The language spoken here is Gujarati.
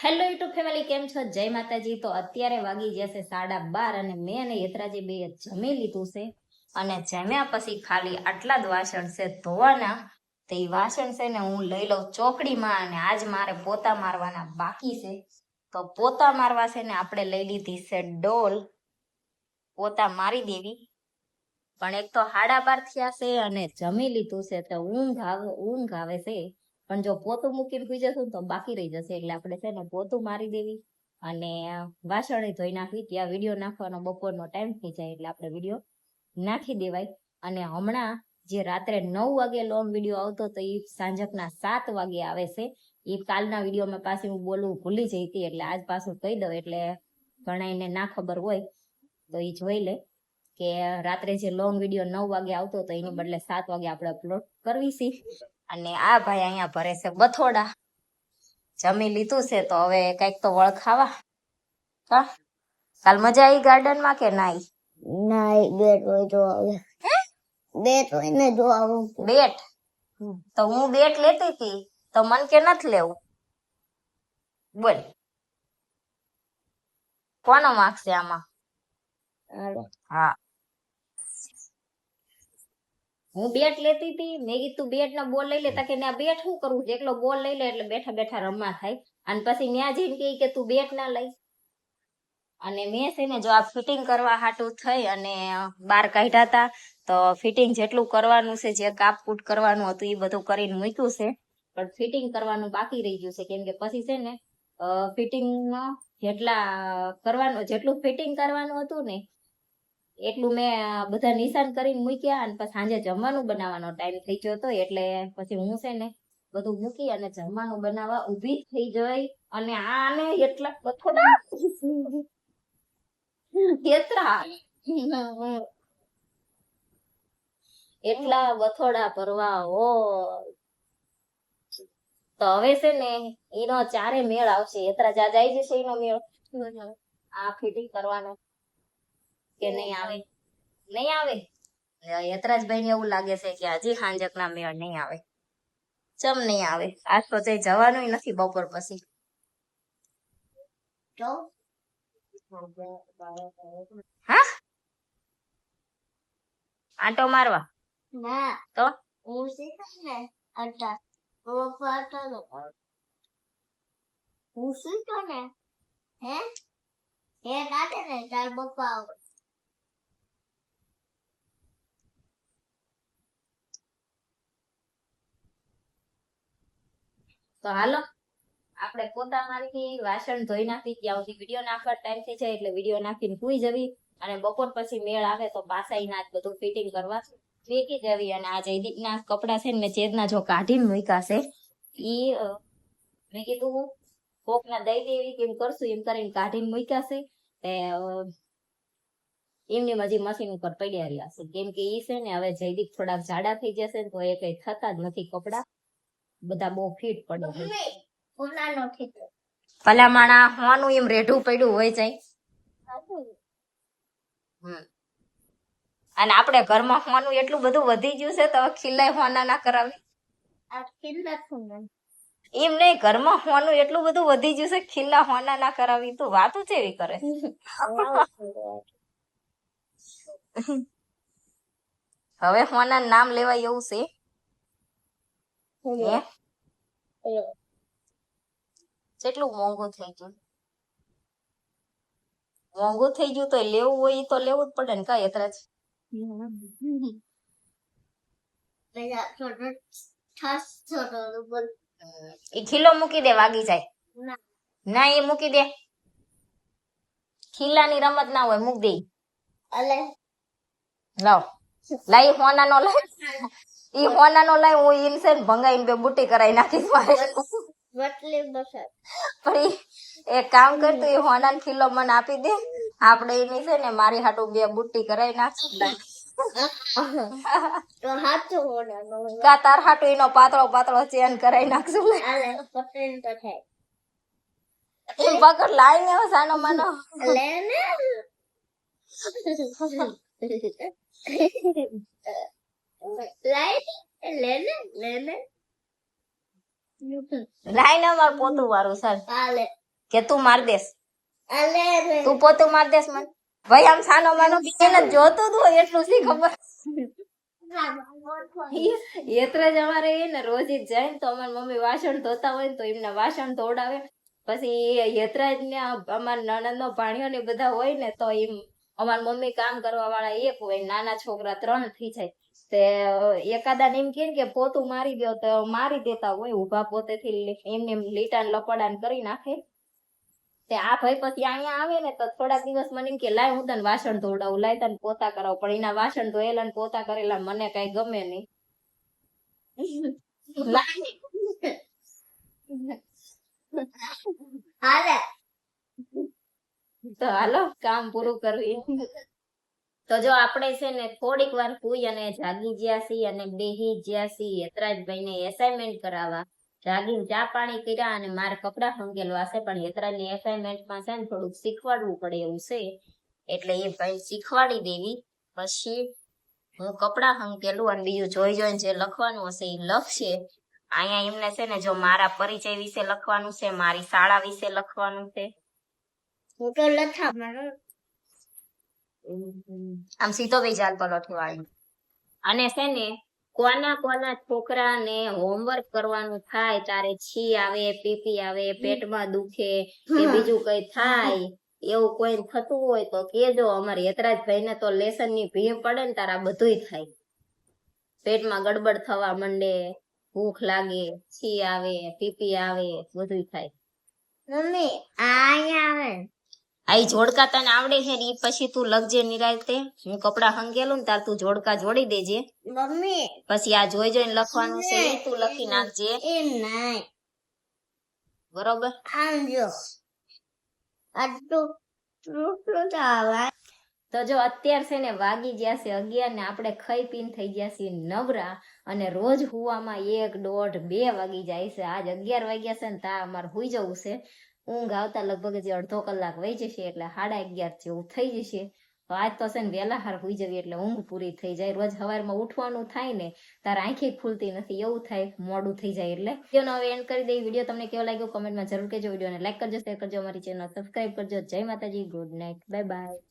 હેલો યુટ્યુબ ફેમિલી, કેમ છો? જય માતાજી. તો અત્યારે વાગી જશે 12:30 અને મેં અને યતરાજી બે જમી લીધું છે. અને જમ્યા પછી ખાલી આટલા જ વાસણ છે ધોવાના. તો એ વાસણ છે ને હું લઈ લઉં ચોકડીમાં, અને આજ મારે પોતા મારવાના બાકી છે. તો પોતા મારવા છે ને આપણે લઈ લીધી છે ડોલ, પોતા મારી દેવી. પણ એક તો 12:30 થયા છે અને જમી લીધું છે, તો ઊંઘ આવે છે. પણ જો પોતું મૂકીને સુઈ જશું તો બાકી રહી જશે, એટલે આપણે છે ને પોતું મારી દેવી અને વાસણ ધોઈ નાખવી. ત્યાં વિડીયો નાખવાનો બપોરનો ટાઈમ થઈ જાય એટલે આપણે વિડીયો નાખી દેવાય. અને હમણાં જે રાત્રે 9 વાગે લોંગ વિડીયો આવતો તો એ સાંજકના 7 વાગે આવે છે. એ કાલના વિડીયોમાં પાછી હું બોલવું ભૂલી જઈ હતી, એટલે આજ પાછું કહી દઉં, એટલે ઘણાઈને ના ખબર હોય તો એ જોઈ લે કે રાત્રે જે લોંગ વિડીયો 9 વાગે આવતો તો એની બદલે 7 વાગે આપણે અપલોડ કરવી છે. અને આ ભાઈ અહીંયા ભરે છે બથોડા. જમી લીધું છે તો હવે કઈક તો વળ ખાવા. હા, કાલ મજા આવી ગાર્ડનમાં કે ના આવી? ના, બેટ હોય તો આવે. બેટ હોય ને જો આવું બેટ તો હું બેટ લેતી હતી, તો મન કે નથી લેવું. બોલ, કોનો માર્ક છે આમાં? હા, હું બેટ લેતી હતી. મેં કીધું બેટ નો બોલ લઈ લે. કે ના, બેટ શું કરવું, એકલો બોલ લઈ લે એટલે બેઠા બેઠા રમવા થાય. અને પછી ત્યાં જઈને કહે કે તું બેટ ના લઈ. અને મેં છે ને જો આ ફિટિંગ કરવા હાટું થઈ અને બહાર કાઢ્યા હતા, તો ફિટિંગ જેટલું કરવાનું છે, જે કાપકૂટ કરવાનું હતું એ બધું કરીને મૂક્યું છે. પણ ફિટિંગ કરવાનું બાકી રહી ગયું છે, કેમ કે પછી છે ને ફિટિંગમાં જેટલું ફિટિંગ કરવાનું હતું ને એટલું મેં બધા નિશાન કરીને મૂક્યા. અને પછી સાંજે જમવાનું બનાવવાનો ટાઈમ થઈ ગયો હતો, એટલે પછી હું છે ને બધું મૂકી અને જમવાનું બનાવવા ઊભી થઈ જઈ. અને આને એટલા થોડા એટલા બથોડા ભરવા હોય તો હવે છે ને એનો ચારે મેળ આવશે. એટલા જાજા આવી જશે એનો મેળ. આ ફિટિંગ કરવાનો કે નહીં આવે? નહીં આવે. યતરાજભાઈ ને એવું લાગે છે કે હજી હાંજક ના મેળ નહીં આવે. ચમ નહીં આવે? આજ તો જવાનું નથી બપોર પછી. હા, આંટો મારવા ના તો હું શીખું ને અટા હું શીખો ને હે કાઢે ને તાર પપ્પા તો હાલો આપણે પોતા મારી વાસણ ધોઈ નાખી. ત્યાં સુધી વિડીયો નાખવા ટાઈમ થઈ જાય એટલે વિડીયો નાખીને સુઈ જવી. અને બપોર પછી મેળ આવે તો પાછા એના બધું ફિટિંગ કરવા ફેંકી જવી. અને આ જયદીપના કપડા છે ને મેં ચેતના જો કાઢીને મૂક્યા છે. ઈ મેં કીધું કોકના દઈ દેવી કેમ કરશું એમ કરીને કાઢીને મૂક્યા છે. એમની હજી મશીન ઉપર પડ્યા રહ્યા છે, કેમ કે ઈ છે ને હવે જયદીપ થોડાક જાડા થઈ જશે ને તો એ કઈ થતા જ નથી. કપડા બધા બહુ ફિટ પડે છે. ભલામાણા હોવાનું એમ રેઢું પડ્યું હોય જાય. અને આપણે ઘરમાં હોવાનું એટલું બધું વધી ગયું છે તો ખીલાય હોના ના કરાવી. એમ નહીં, ઘરમાં હોવાનું એટલું બધું વધી ગયું છે, ખીલા હોના ના કરાવી. તું વાતું કેવી કરે? હવે હોના નામ લેવાય એવું છે. કેટલું મોંઘું થઈ ગયું. મોંઘું થઈ ગયું તો લેવું હોય તો લેવું જ પડે ને. કઈ એતરાજ એ ખીલો મૂકી દે, વાગી જાય. ના, એ મૂકી દે. ખીલાની રમત ના હોય, મૂક દે. લાવ લાઈ હોના નો લાય. ઈ હોના નો લાય. હું ઈન છે ને ભંગાઈને બે બુટ્ટી કરાવી નાખીશ મારે. પણ એક કામ કરતું, એ હોના ખીલો મને આપી દે. આપણે એની છે ને મારી હાટુ બે બુટ્ટી કરાવી નાખી. કા તાર હાટુ એનો પાતળો પાતળો ચેન કરાવી નાખશું. એમ પકડ, લાઈ ને સાનો માનો. લાઈ ને મારું પોતું વાળું સર. કે તું માર દેસ અલે તું પોતું માર દેસ મને ભાઈ આમ સાનો માનો બીજાને જોતું તું હોય એટલું શી ખબર યત્રાજ અમારે એ ને રોજ જ જાય ને તો અમારી મમ્મી વાસણ ધોતા હોય ને તો એમના વાસણ ધોડાવે પછી યત્રાજ ને અમારા નણંદ નો ભાણિયો ને બધા હોય ને તો એમ અમારી મમ્મી કામ કરવા વાળા એક હોય નાના છોકરા 3 થઈ જાય તે એકાદા ને એમ કે પોતું મારી દો તો મારી દેતા હોય ઉભા પોતેથી એમને લીટા લપડાને કરી નાખે તે આ ભાઈ પછી અહીંયા આવે ને તો થોડાક દિવસ મને એમ કે લાય હું તને વાસણ ધોવડાવું લાય તને પોતા કરાવું પણ એના વાસણ ધોયેલા ને પોતા કરેલા મને કઈ ગમે નહીં હાલે તો હાલો કામ પૂરું કરવી તો જો આપણે છે ને થોડીક વાર સુઈ અને જાગી ગયા છીએ અને બેહી ગયા છીએ યતરાજભાઈ ને એસાઇનમેન્ટ કરાવવા જાગીને ચા પાણી કર્યા અને મારે કપડા હંકેલવા છે પણ યતરાજની એસાઇનમેન્ટમાં છે ને થોડુંક શીખવાડવું પડે એવું છે એટલે એ ભાઈ શીખવાડી દેવી પછી હું કપડા હંકેલું અને બીજું જોઈ જોઈને જે લખવાનું હશે એ લખશે અહીંયા એમને છે ને જો મારા પરિચય વિશે લખવાનું છે મારી શાળા વિશે લખવાનું છે હું તો લખા મારો આમ સીધો બેજાલ પલોઠી વાળી અને છે ને કોના છોકરાને હોમવર્ક કરવાનું થાય તારે છી આવે પીપી આવે પેટમાં દુખે કે બીજું કઈ થાય એવું કોઈ થતું હોય તો કેજો અમારે યતરાજભાઈ ને તો લેસન ની ભીડ પડે ને તારા બધુંય થાય પેટમાં ગડબડ થવા માંડે ભૂખ લાગે છી આવે પીપી આવે બધુંય થાય મમ્મી અહીંયા આવે આ જોડકા તને આવડે છે ને ઈ પછી તું લખજે નિરાંતે હું કપડા હંગેલું ને તાર તું જોડકા જોડી દેજે મમ્મી પછી આ જોઈ જોઈને લખવાનું છે ઈ તું લખી નાખજે એ નહીં બરોબર આમ જો આટલું તો આવે તો જો અત્યાર છે ને વાગી ગયા છે 11 ને આપણે ખાઈ પીને થઈ ગયા છીએ નવરા અને રોજ હુવામાં 1, 1:30, 2 વાગી જાય છે આજ 11 વાગ્યા છે ને તા અમારે હુઈ જવું છે ઊંઘ આવતા લગભગ જે અડધો કલાક વહી જશે એટલે 11:30 જેવું થઈ જશે તો આજ તો છે ને વહેલા હાર હુઈ જવી એટલે ઊંઘ પૂરી થઈ જાય રોજ સવારમાં ઉઠવાનું થાય ને તાર આંખે ખુલતી નથી એવું થાય મોડું થઈ જાય એટલે વિડીયોનો હવે એન્ડ કરી દઈ વિડીયો તમને કેવો લાગ્યો કમેન્ટમાં જરૂર કહેજો વિડીયોને લાઈક કરજો શેર કરજો અમારી ચેનલ સબસ્ક્રાઇબ કરજો જય માતાજી ગુડ નાઇટ બાય બાય